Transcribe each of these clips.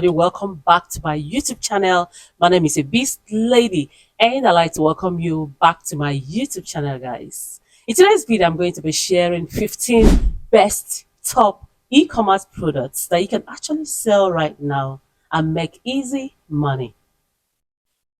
Welcome back to my YouTube channel. My name is Ebys'Lady, and I'd like to welcome you back to my YouTube channel, guys. In today's video, I'm going to be sharing 15 best top e-commerce products that you can actually sell right now and make easy money.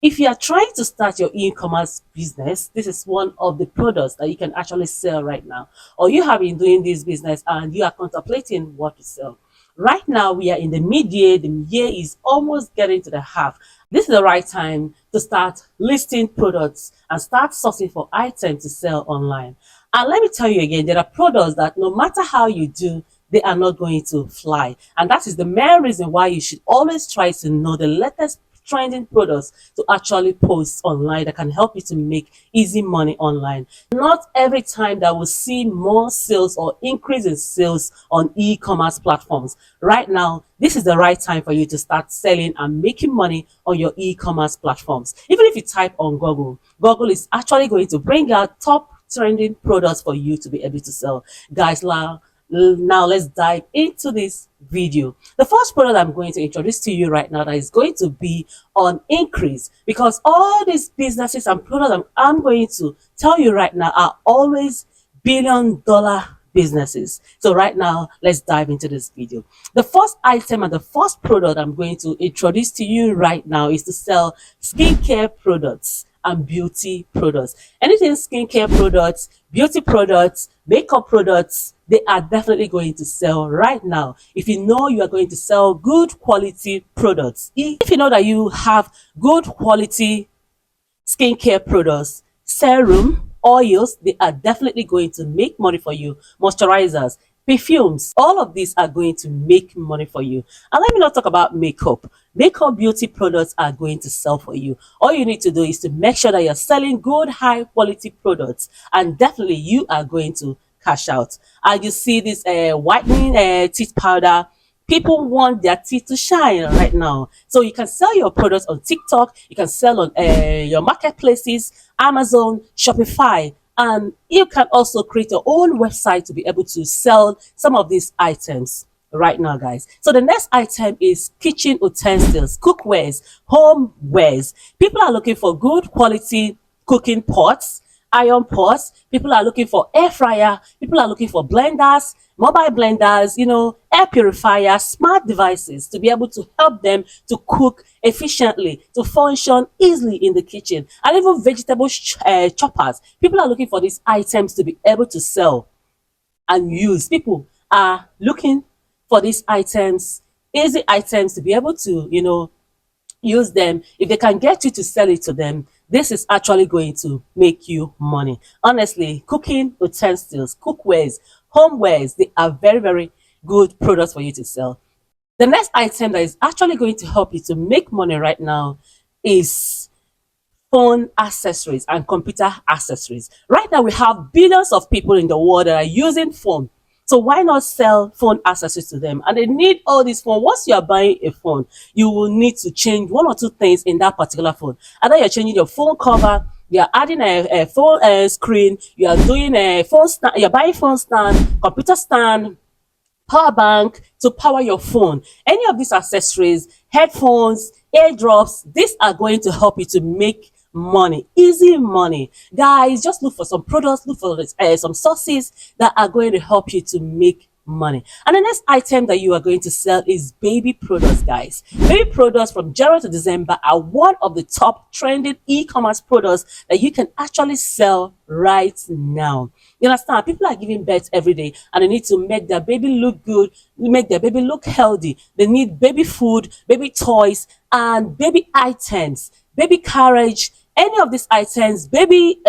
If you are trying to start your e-commerce business, this is one of the products that you can actually sell right now. Or you have been doing this business and you are contemplating what to sell. Right now, we are in the mid-year. The year is almost getting to the half. This is the right time to start listing products and start sourcing for items to sell online. And let me tell you again, there are products that no matter how you do, they are not going to fly. And that is the main reason why you should always try to know the latest trending products to actually post online that can help you to make easy money online. Not every time that we'll see more sales or increase in sales on e-commerce platforms. Right now, this is the right time for you to start selling and making money on your e-commerce platforms. Even if you type on Google, Google is actually going to bring out top trending products for you to be able to sell. Guys, now let's dive into this video. The first product I'm going to introduce to you right now that is going to be on increase, because all these businesses and products I'm going to tell you right now are always billion-dollar businesses. So right now, let's dive into this video. The first item and the first product I'm going to introduce to you right now is to sell skincare products and beauty products. Anything skincare products, beauty products, makeup products, they are definitely going to sell right now. If you know you are going to sell good quality products, if you know that you have good quality skincare products, serum, oils, they are definitely going to make money for you. Moisturizers, perfumes, all of these are going to make money for you. And let me not talk about makeup. Makeup beauty products are going to sell for you. All you need to do is to make sure that you're selling good, high quality products, and definitely you are going to cash out. And you see this whitening teeth powder. People want their teeth to shine right now. So you can sell your products on TikTok, you can sell on your marketplaces, Amazon, Shopify, and you can also create your own website to be able to sell some of these items right now, guys. So the next item is kitchen utensils, cookwares, homewares. People are looking for good quality cooking pots, iron pots. People are looking for air fryer. People are looking for blenders, mobile blenders, air purifiers, smart devices to be able to help them to cook efficiently, to function easily in the kitchen, and even vegetable choppers. People are looking for these items to be able to sell and use. People are looking for these items, easy items to be able to, use them. If they can get you to sell it to them, this is actually going to make you money. Honestly, cooking utensils, cookwares, homewares, they are very, very good products for you to sell. The next item that is actually going to help you to make money right now is phone accessories and computer accessories. Right now, we have billions of people in the world that are using phone. So why not sell phone accessories to them? And they need all these phone. Once you are buying a phone, you will need to change one or two things in that particular phone. Either you're changing your phone cover, you are adding a phone screen, you are doing a phone stand, you're buying phone stand, computer stand, power bank to power your phone. Any of these accessories, headphones, airdrops, these are going to help you to make money, easy money. Guys, just look for some products, look for some sources that are going to help you to make money. And the next item that you are going to sell is baby products, guys. Baby products from January to December are one of the top trending e-commerce products that you can actually sell right now. You understand? People are giving birth every day and they need to make their baby look good, make their baby look healthy. They need baby food, baby toys, and baby items, baby carriage, any of these items, baby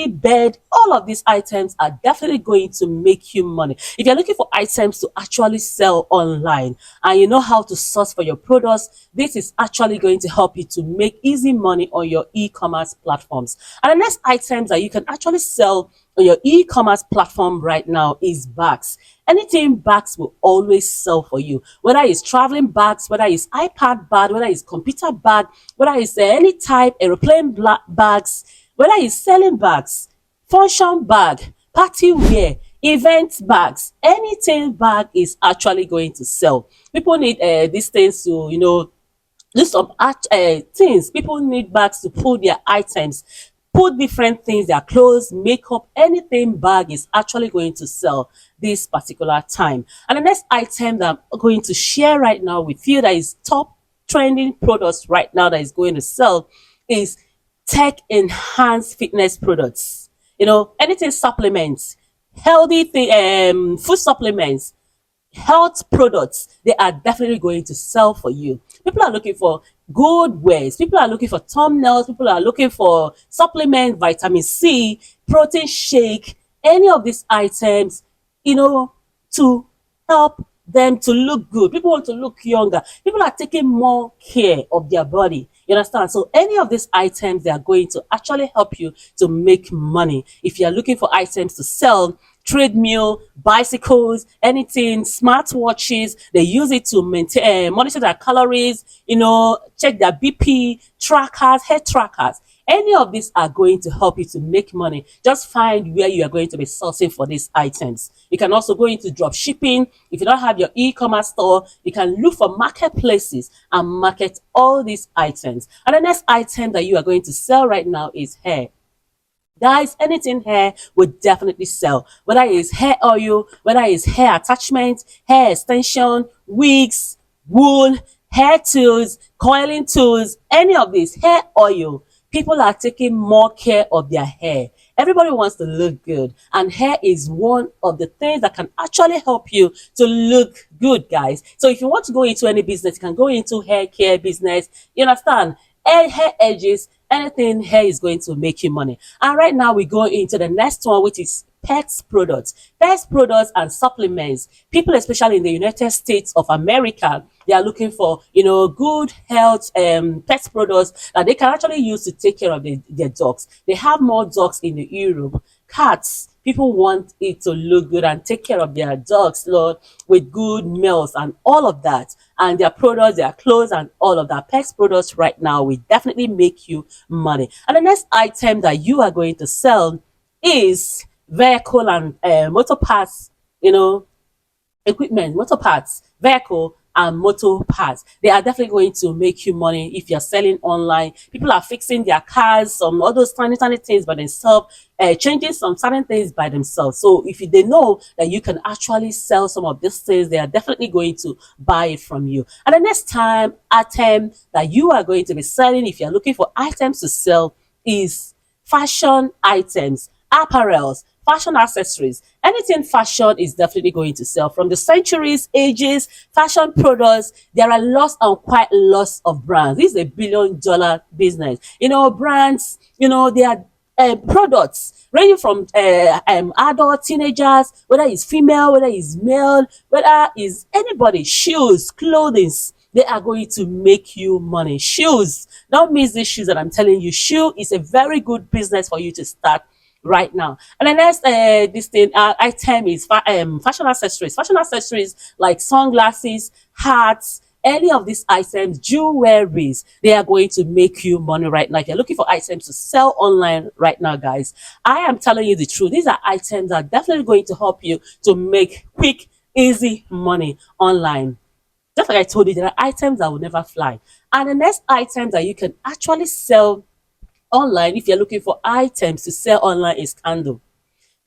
bed, all of these items are definitely going to make you money. If you're looking for items to actually sell online and you know how to source for your products, this is actually going to help you to make easy money on your e-commerce platforms. And the next items that you can actually sell on your e-commerce platform right now is bags. Anything bags will always sell for you, whether it's traveling bags, whether it's iPad bag, whether it's computer bag, whether it's any type aeroplane bags, whether it's selling bags, function bag, party wear, event bags, anything bag is actually going to sell. People need these things to, do some things. People need bags to put their items, put different things, their clothes, makeup, anything bag is actually going to sell this particular time. And the next item that I'm going to share right now with you that is top trending products right now that is going to sell is tech enhanced fitness products. Anything supplements, healthy food supplements, health products, they are definitely going to sell for you. People are looking for good ways. People are looking for thumbnails. People are looking for supplement, vitamin C, protein shake, any of these items, to help them to look good. People want to look younger. People are taking more care of their body. You understand? So any of these items, they are going to actually help you to make money. If you are looking for items to sell, treadmill, bicycles, anything, smartwatches, they use it to maintain, monitor their calories, check their BP, trackers, head trackers. Any of these are going to help you to make money. Just find where you are going to be sourcing for these items. You can also go into drop shipping. If you don't have your e-commerce store, you can look for marketplaces and market all these items. And the next item that you are going to sell right now is hair. Guys, anything hair will definitely sell. Whether it's hair oil, whether it's hair attachment, hair extension, wigs, wool, hair tools, coiling tools, any of these, hair oil. People are taking more care of their hair. Everybody wants to look good, and hair is one of the things that can actually help you to look good, guys. So if you want to go into any business, you can go into hair care business. You understand? Hair edges, anything hair is going to make you money. And right now we go into the next one, which is pets products and supplements. People, especially in the United States of America, they are looking for good health pet products that they can actually use to take care of their dogs. They have more dogs in the Europe. Cats, people want it to look good and take care of their dogs, Lord, with good meals and all of that. And their products, their clothes, and all of that. Pet products right now will definitely make you money. And the next item that you are going to sell is vehicle and motor parts, equipment, motor parts, vehicle and motor parts. They are definitely going to make you money if you're selling online. People are fixing their cars, some all those tiny, tiny things by themselves, changing some certain things by themselves. So if they know that you can actually sell some of these things, they are definitely going to buy it from you. And the next time item that you are going to be selling, if you're looking for items to sell, is fashion items, apparels, fashion accessories. Anything fashion is definitely going to sell. From the centuries, ages, fashion products, there are lots and quite lots of brands. This is a $1 billion business. Brands, they are products ranging from adult, teenagers, whether it's female, whether it's male, whether it's anybody, shoes, clothing, they are going to make you money. Shoes, don't miss these shoes that I'm telling you. Shoe is a very good business for you to start right now. And the next item is fashion accessories. Fashion accessories like sunglasses, hats, any of these items, jewelries, they are going to make you money right now. If you're looking for items to sell online right now, guys, I am telling you the truth. These are items that are definitely going to help you to make quick, easy money online. Just like I told you, there are items that will never fly. And the next items that you can actually sell online, if you're looking for items to sell online, is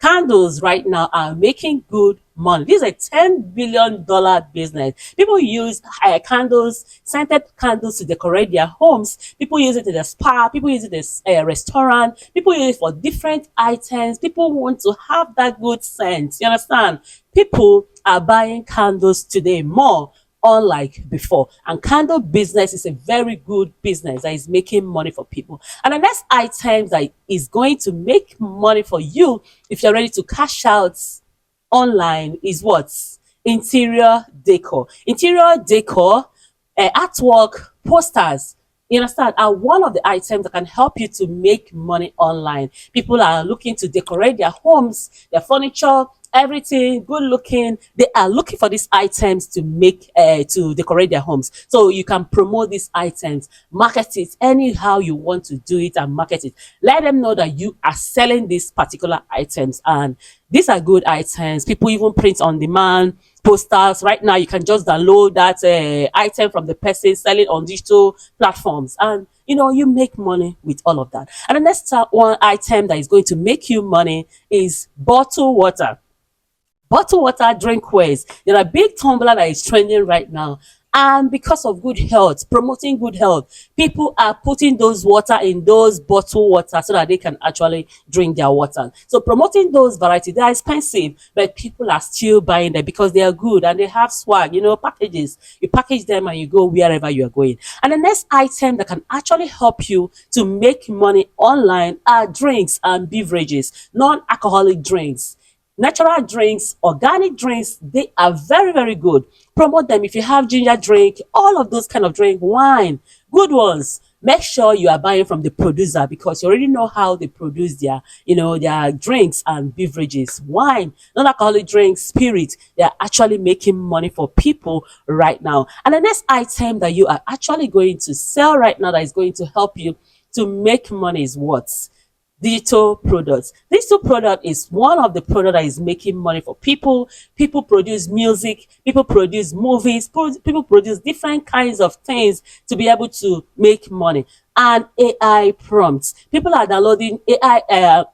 candles right now are making good money. This is a $10 billion business. People use candles, scented candles to decorate their homes. People use it in a spa. People use it as a restaurant. People use it for different items. People want to have that good scent. You understand? People are buying candles today more unlike before. And candle business is a very good business that is making money for people. And the next item that is going to make money for you if you're ready to cash out online is what? Interior decor. Interior decor, artwork, posters, you understand, are one of the items that can help you to make money online. People are looking to decorate their homes, their furniture, everything good looking. They are looking for these items to make to decorate their homes. So you can promote these items, market it anyhow you want to do it, and market it. Let them know that you are selling these particular items, and these are good items. People even print on demand posters. Right now you can just download that item from the person selling on digital platforms, and you make money with all of that. And the next one item that is going to make you money is bottled water. Bottled water drinkwares. There are big tumbler that is trending right now. And because of good health, promoting good health, people are putting those water in those bottled water so that they can actually drink their water. So promoting those variety, they are expensive, but people are still buying them because they are good and they have swag, packages. You package them and you go wherever you are going. And the next item that can actually help you to make money online are drinks and beverages, non-alcoholic drinks. Natural drinks, organic drinks, they are very, very good. Promote them. If you have ginger drink, all of those kind of drink, wine, good ones. Make sure you are buying from the producer because you already know how they produce their drinks and beverages. Wine, non-alcoholic drinks, spirit, they are actually making money for people right now. And the next item that you are actually going to sell right now that is going to help you to make money is what? Digital products. Digital product is one of the product that is making money for people. People produce music, people produce movies, people produce different kinds of things to be able to make money. And AI prompts. People are downloading AI.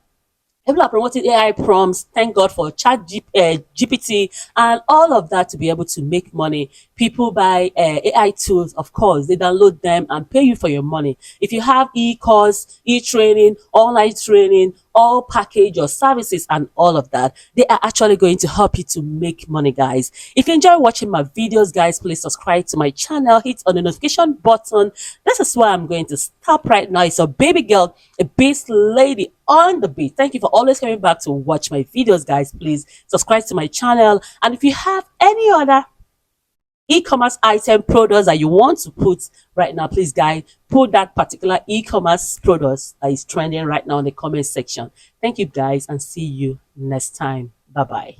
People are promoting AI prompts. Thank God for GPT and all of that to be able to make money. People buy AI tools, of course. They download them and pay you for your money. If you have e-course, e-training, online training, all package or services and all of that, they are actually going to help you to make money, guys. If you enjoy watching my videos, guys, please subscribe to my channel, hit on the notification button. This is where I'm going to stop right now. It's a baby girl, a beast lady on the beat. Thank you for always coming back to watch my videos, guys. Please subscribe to my channel, and if you have any other e-commerce item products that you want to put right now, please guys, put that particular e-commerce products that is trending right now in the comment section. Thank you, guys, and see you next time. Bye bye.